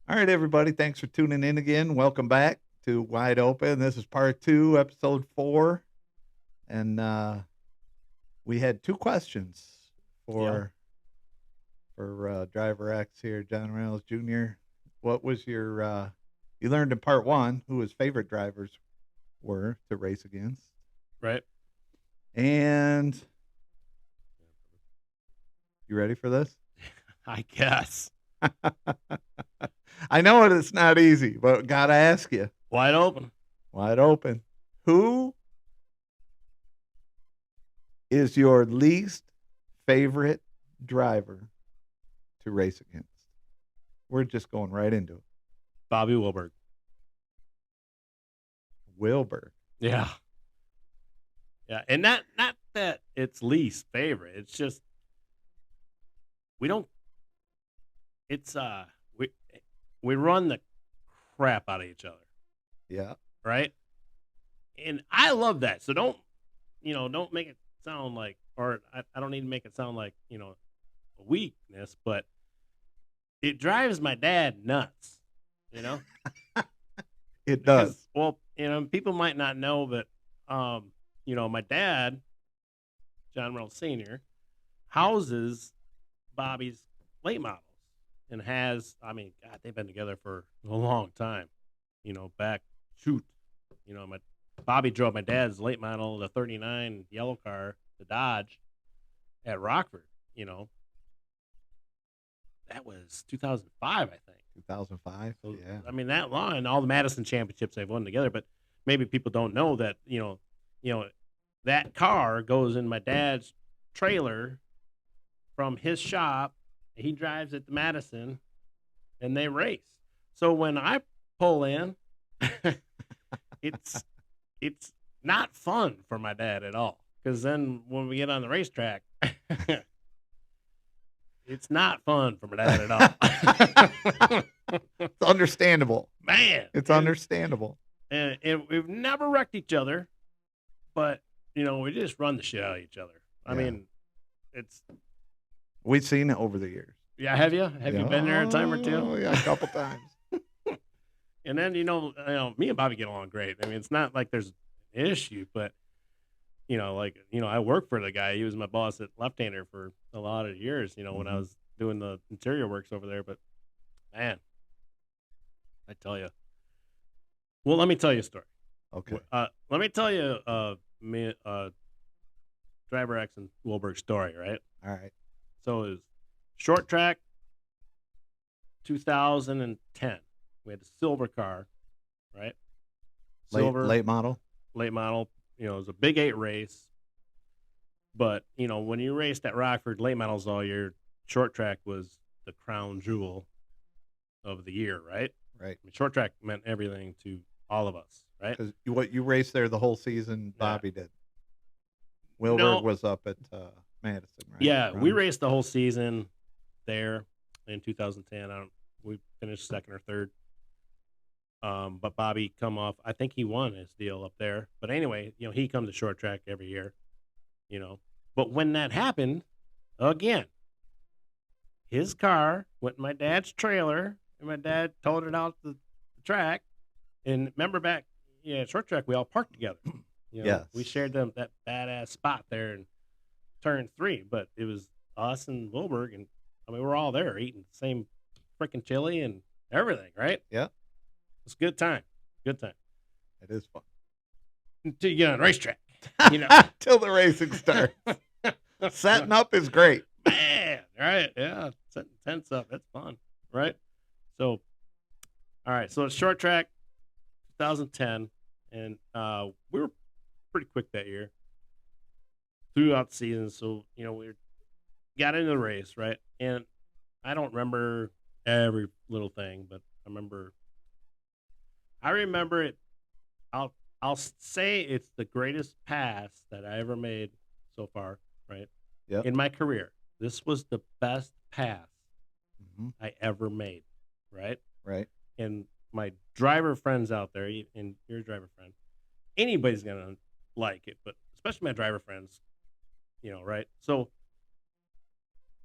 All right, everybody. Thanks for tuning in again. Welcome back to Wide Open. This is part 2, episode 4. And we had 2 questions Yeah. for Driver X here, John Reynolds Jr. What was your you learned in part 1 who his favorite drivers were to race against. Right. And you ready for this? I guess. I know it's not easy, but gotta ask you. Wide open. Wide open. Who is your least favorite driver to race against? We're just going right into it. Bobby Wilberg. Wilbur. Yeah. Yeah. And not that it's least favorite. It's just we don't it's we run the crap out of each other. Yeah. Right? And I love that. So don't make it sound like or I don't need to make it sound like, a weakness, but it drives my dad nuts, you know? It Because, does. well, people might not know, but, my dad, John Reynolds Sr., houses Bobby's late models and God, they've been together for a long time. Bobby drove my dad's late model, the 39 yellow car, the Dodge, at Rockford, That was 2005, I think. 2005. So, Yeah. that long, and all the Madison championships they've won together. But maybe people don't know that that car goes in my dad's trailer from his shop. He drives it to Madison, and they race. So when I pull in, it's not fun for my dad at all. Because then when we get on the racetrack, it's not fun for my dad at all. It's understandable. Man. It's understandable. And we've never wrecked each other, but, we just run the shit out of each other. I mean, we've seen it over the years. Yeah, have you? Have you been there a time or two? Oh, yeah, a couple times. And then, me and Bobby get along great. I mean, it's not like there's an issue, but, I work for the guy. He was my boss at Left Hander for a lot of years, when I was doing the interior works over there. But, man, I tell you. Well, let me tell you a story. Okay. Let me tell you Driver X and Wilberg's story, right? All right. So it was short track, 2010. We had the silver car, right? Silver Late model. late model. It was a Big 8 race. But, when you raced at Rockford, late models all year, short track was the crown jewel of the year, right? Right. I mean, short track meant everything to all of us, right? Because you raced there the whole season, Bobby did. Wilbur No. was up at Madison, right? Yeah, we raced the whole season there in 2010. We finished second or third. But Bobby come off. I think he won his deal up there. But anyway, he comes to short track every year. But when that happened, again, his car went in my dad's trailer, and my dad towed it out the track. And remember back, short track, we all parked together. Yes. We shared that badass spot there in turn 3, but it was us and Wilberg, and we're all there eating the same freaking chili and everything, right? Yeah. It's a good time. Good time. It is fun. Until you get on a racetrack, Till the racing starts. Setting up is great. Man, right? Yeah, setting tents up. That's fun, right? So, all right. So it's short track, 2010, and we were pretty quick that year throughout the season. So we got into the race, right? And I don't remember every little thing, but I remember it. I'll say it's the greatest pass that I ever made so far, right? Yep. In my career. This was the best pass Mm-hmm. I ever made, right? Right. And my driver friends out there, and your driver friend, anybody's going to like it, but especially my driver friends, right? So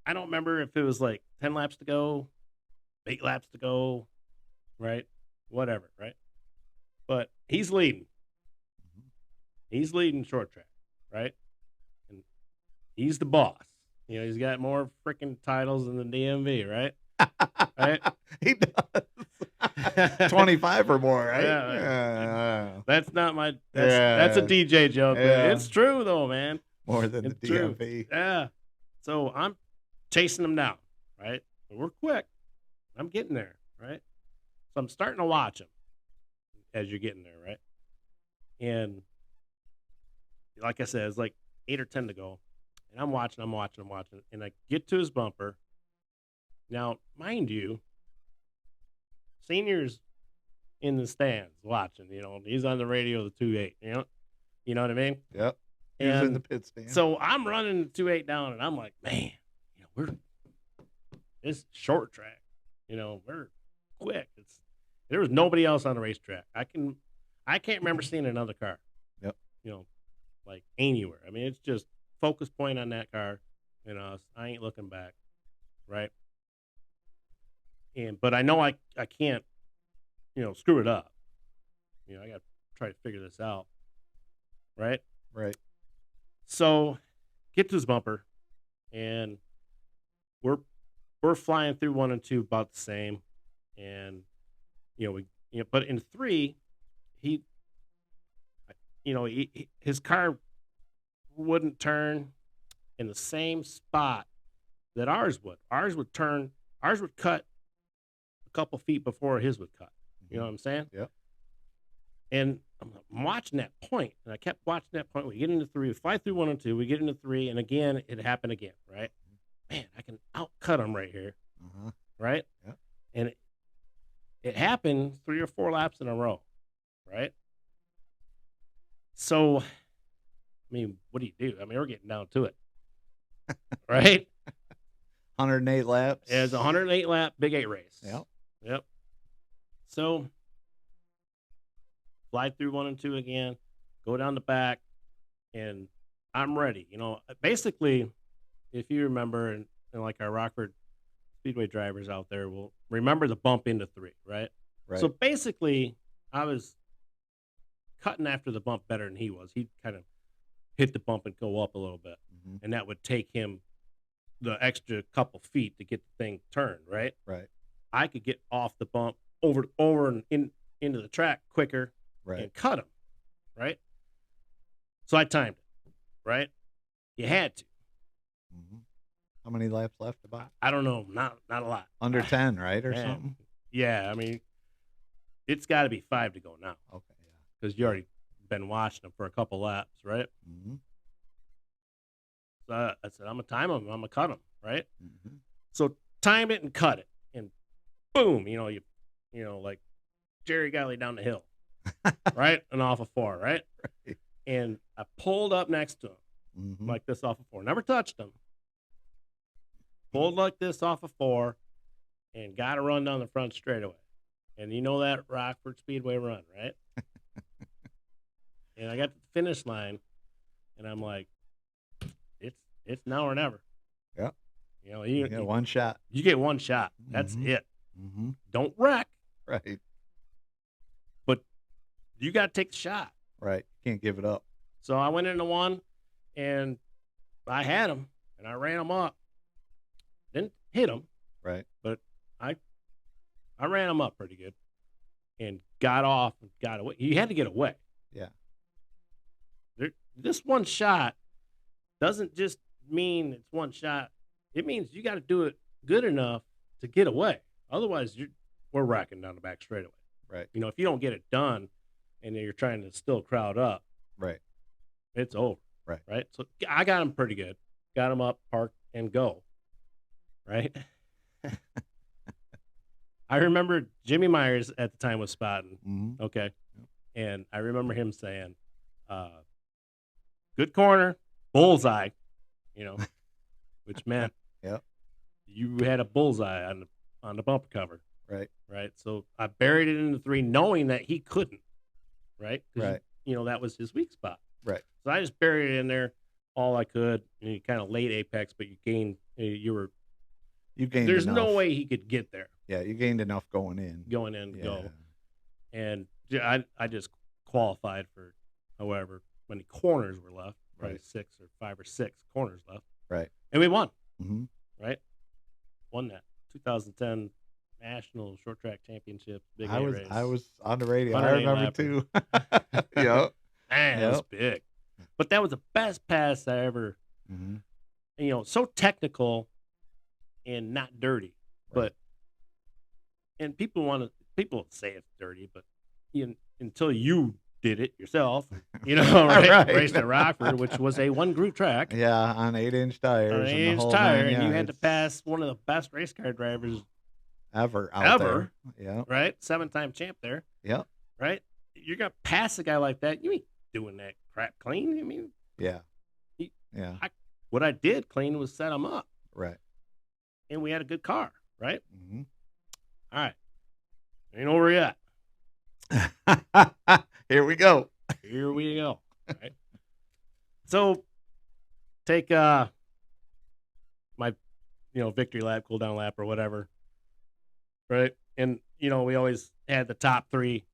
I don't remember if it was like 10 laps to go, 8 laps to go, right? Whatever, right? But he's leading. He's leading short track, right? And he's the boss. You know, he's got more freaking titles than the DMV, right? Right? He does. 25 or more, right? Yeah. That's not my. That's a DJ joke, but it's true though, man. More than It's the true. DMV. Yeah. So I'm chasing him down, right? We're quick. I'm getting there, right? So I'm starting to watch him as you're getting there, right? And like I said, it's like 8 or 10 to go. And I'm watching, and I get to his bumper. Now, mind you, seniors in the stands watching, you know, he's on the radio, the 2.8, you know what I mean? Yep. He's in the pit stand. So I'm running the 2.8 down, and I'm like, man, you know, this short track, you know, we're quick. There was nobody else on the racetrack. I can't remember seeing another car. Yep. You know, like anywhere. I mean, it's just focus point on that car. You know, I ain't looking back, right? But I know I can't, you know, screw it up. You know, I got to try to figure this out, right? Right. So, get to his bumper, and we're flying through 1 and 2 about the same, and but in 3, his car wouldn't turn in the same spot that ours would. Ours would cut a couple feet before his would cut. You know what I'm saying? Yeah. And I'm watching that point, and I kept watching that point. We get into 3, we fly through 1 and 2, we get into 3, and again, it happened again, right? Man, I can outcut him right here, right? Yeah. And it happened 3 or 4 laps in a row, right? So, I mean, what do you do? I mean, we're getting down to it, right? 108 laps. It's a 108 lap Big 8 race. Yep. So, fly through 1 and 2 again, go down the back, and I'm ready. You know, basically, if you remember, and like our Rockford Speedway drivers out there will remember the bump into 3, right? Right. So basically, I was cutting after the bump better than he was. He'd kind of hit the bump and go up a little bit, and that would take him the extra couple feet to get the thing turned, right? Right. I could get off the bump over and into the track quicker, right, and cut him, right? So I timed it, right? You had to. How many laps left about? I don't know. Not a lot. Under 10, right, or something? Yeah, I mean, it's got to be 5 to go now. Okay, yeah. Because you already been watching them for a couple laps, right? So I said, I'm going to time them. I'm going to cut them, right? So time it and cut it. And boom, you know, like Jerry Galley down the hill, right? And off of 4, right? And I pulled up next to him, like this off of 4. Never touched him. Pulled like this off of 4 and got a run down the front straightaway. And you know that Rockford Speedway run, right? And I got to the finish line, and I'm like, it's now or never. Yeah. You know, you get one shot. You get one shot. That's it. Don't wreck. Right. But you got to take the shot. Right. Can't give it up. So I went into 1, and I had him, and I ran him up. Didn't hit him. Right. But I ran him up pretty good and got off and got away. He had to get away. Yeah. This one shot doesn't just mean it's one shot. It means you got to do it good enough to get away. Otherwise, we're racking down the back straightaway. Right. You know, if you don't get it done and you're trying to still crowd up, right, it's over. Right. Right. So I got him pretty good. Got him up, park, and go. Right. I remember Jimmy Myers at the time was spotting. Okay. And I remember him saying, good corner, bullseye, you know, which meant you had a bullseye on the bumper cover. Right. Right. So I buried it into 3 knowing that he couldn't. Right. Right. You know, that was his weak spot. Right. So I just buried it in there all I could. And you kind of late apex, but you gained, you gained there's enough. no way he could get there. Yeah, you gained enough going in. going in to Yeah. go. And I just qualified for however many corners were left, probably Right. 5 or 6 corners left, Right. and we won. Mm-hmm. Right, won that 2010 National Short Track Championship, Big I A was race. I was on the radio. I 108 remember lapper. too. Yep. Man, it was Yep. big. But that was the best pass I ever. Mm-hmm. So technical and not dirty, Right. but and people say it's dirty, but until you did it yourself, right? Right. Raced at Rockford, which was a 1-group track Yeah, on 8-inch tires. on an and the 8-inch whole tire, 9 and you had to yards pass one of the best race car drivers ever out ever. there. Yep. Right? 7-time champ there. Yep. Right? You're gonna pass a guy like that. You ain't doing that crap clean. I mean, Yeah. He- Yeah. what I did clean was set him up, Right. and we had a good car. Right? Mm-hmm. All right. You know where we're at. Here we go. Here we go. Right. So take my victory lap, cool down lap, or whatever. Right. And we always had the top 3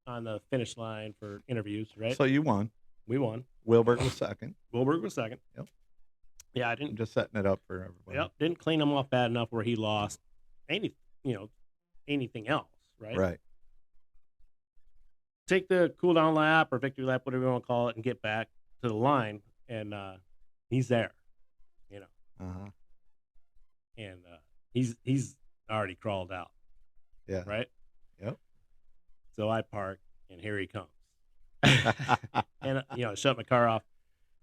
on the finish line for interviews. Right. So you won. We won. Wilberg was second. Wilberg was second. Yep. Yeah, I I'm didn't. just setting it up for everybody. Yep. Didn't clean him off bad enough where he lost anything else. Right. Right. Take the cool down lap or victory lap, whatever you want to call it, and get back to the line, and he's there, Uh-huh. and he's already crawled out. Yeah. Right. Yep. So I park, and here he comes, and shut my car off,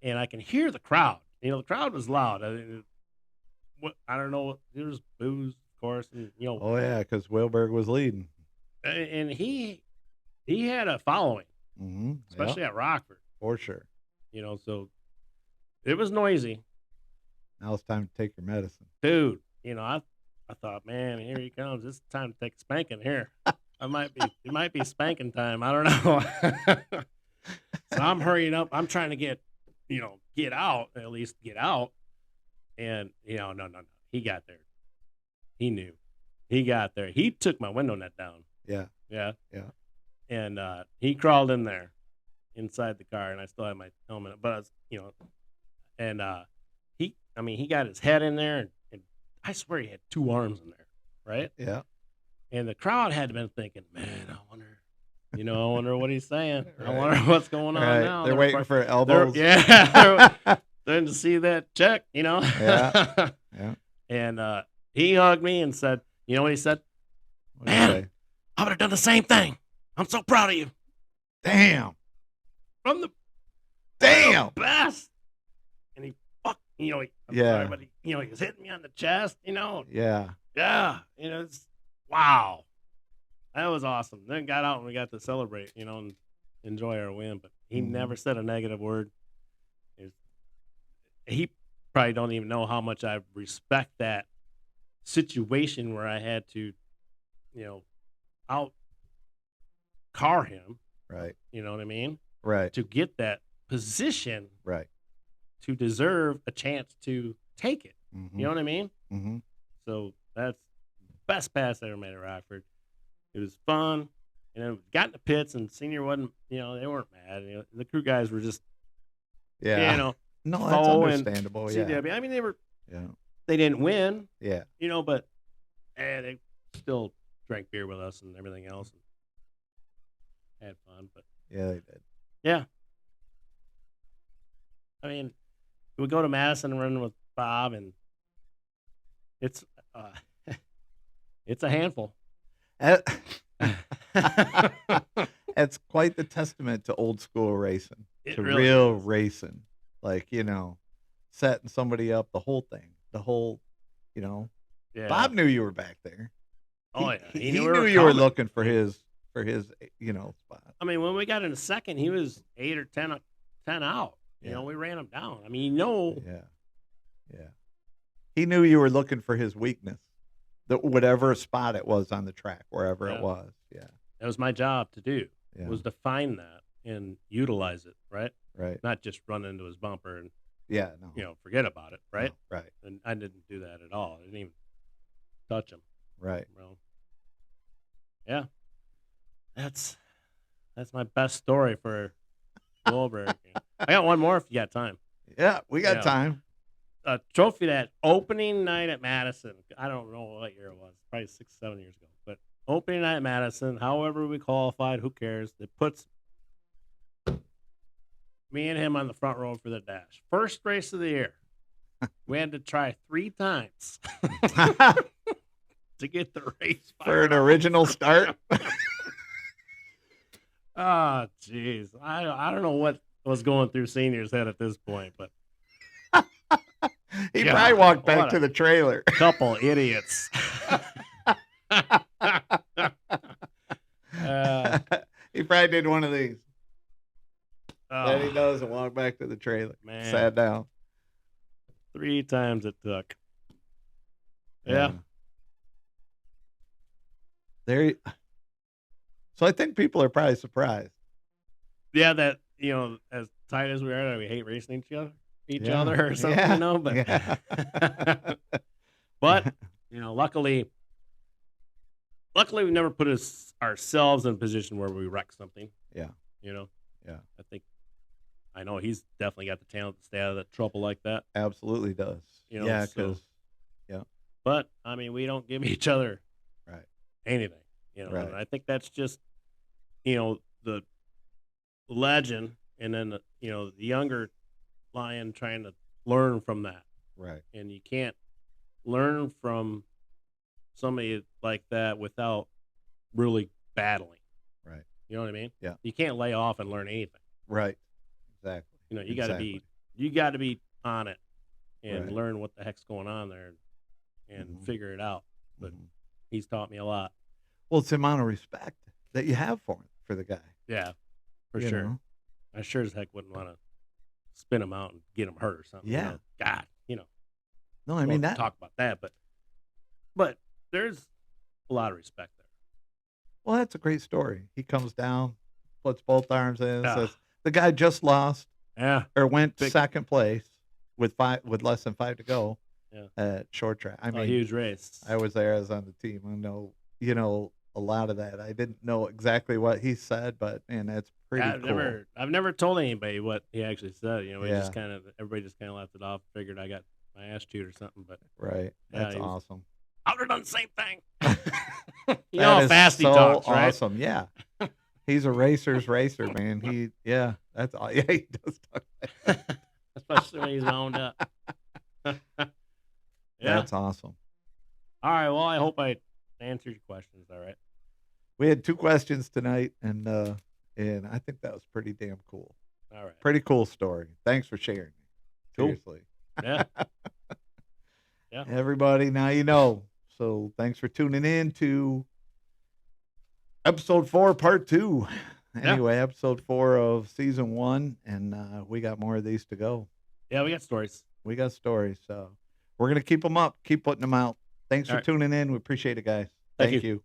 and I can hear the crowd. The crowd was loud. I don't know. There was booze, of course, and Oh yeah, because Wilberg was leading. and he had a following, Mm-hmm. especially at Rockford. For sure. So it was noisy. Now it's time to take your medicine. Dude, I thought, man, here he comes. It's time to take a spanking here. It might be spanking time. I don't know. So I'm hurrying up. I'm trying to get out, at least get out. And, no. He got there. He knew. He got there. He took my window net down. Yeah. Yeah. Yeah. And he crawled in there inside the car, and I still had my helmet. But I was, and he got his head in there, and I swear he had 2 arms in there, right? Yeah. And the crowd had been thinking, man, I wonder what he's saying. Right. I wonder what's going on now. They're waiting for elbows. They're to see that check, Yeah. Yeah. And he hugged me and said, you know what he said? What did you say? I would have done the same thing. I'm so proud of you. Damn. From the Damn. best. And he I'm sorry, but he was hitting me on the chest, Yeah. Yeah, it's wow. That was awesome. Then got out and we got to celebrate, and enjoy our win. But he never said a negative word. He probably don't even know how much I respect that situation where I had to, out car him. Right. You know what I mean? Right. To get that position. Right. To deserve a chance to take it. Mm-hmm. You know what I mean? Mm-hmm. So that's the best pass I ever made at Rockford. It was fun. And then got in the pits, and Senior wasn't, they weren't mad. The crew guys were just, Yeah. No, that's understandable. Yeah. CW. I mean, Yeah. they didn't win. Yeah. But they still drank beer with us and everything else. And had fun. But Yeah, they did. yeah. I mean, we go to Madison and run with Bob, and it's a handful. It's quite the testament to old school racing, It to really real is. racing. Like, setting somebody up, the whole thing, Yeah. Bob knew you were back there. Oh, yeah. He we knew were you were coming. looking for his spot. I mean, when we got into second, he was 8 or 10 out. Yeah. We ran him down. I mean, Yeah. Yeah. He knew you were looking for his weakness. Whatever spot it was on the track, wherever Yeah. it was. Yeah. that was my job to do, Yeah. was to find that and utilize it, right? Right. Not just run into his bumper and, Yeah. No. forget about it, right? No, right. And I didn't do that at all. I didn't even touch him. Right. Well, yeah, that's my best story for Wilbur. I got one more if you got time. Yeah, we got Yeah. time. A trophy that opening night at Madison. I don't know what year it was. Probably 6-7 years ago. But opening night at Madison, however we qualified, who cares? It puts me and him on the front row for the dash. First race of the year. We had to try 3 times to get the race For an original start. Oh, jeez. I don't know what was going through seniors' head at this point, but He probably walked back to the trailer. Couple idiots. He probably did one of these. Then he Oh, knows and walked back to the trailer. man. Sat down. 3 times it took. Yeah. There. So I think people are probably surprised. Yeah, that, as tight as we are, that we hate racing each other or something, Yeah. but Yeah. but, luckily we never put ourselves in a position where we wreck something. Yeah. Yeah. I know he's definitely got the talent to stay out of that trouble like that. Absolutely does. Yeah, because But I mean, we don't give each other anything. Right. And I think that's just the legend, and then the younger lion trying to learn from that. Right. And you can't learn from somebody like that without really battling. Right. You know what I mean? Yeah. You can't lay off and learn anything. Right. Exactly. You got to be on it and learn what the heck's going on there and figure it out. But he's taught me a lot. Well, it's the amount of respect that you have for the guy. Yeah, for sure. I sure as heck wouldn't want to spin him out and get him hurt or something. Yeah. God, No, I mean that. Talk about that, but there's a lot of respect there. Well, that's a great story. He comes down, puts both arms in, says the guy just lost. Yeah. Or went second place with less than 5 to go. Yeah. At short track. I mean, a huge race. I was there. I was on the team. I know, a lot of that. I didn't know exactly what he said, but man, that's pretty cool. I've never told anybody what he actually said. We just everybody just kind of laughed it off. Figured I got my ass chewed or something, but That's awesome. I would have done the same thing. How fast he talks, right? Awesome. Yeah. He's a racer's racer, man. He does talk like that. Especially when he's wound up. That's awesome. All right. Well, I hope I answered your questions. All right. We had 2 questions tonight, and I think that was pretty damn cool. All right. Pretty cool story. Thanks for sharing. Seriously. Yeah. Yeah. Everybody, now you know. So thanks for tuning in to episode 4, part 2. Anyway, episode 4 of season 1, and we got more of these to go. Yeah, we got stories. So we're going to keep them up, keep putting them out. Thanks for tuning in. We appreciate it, guys. Thank you.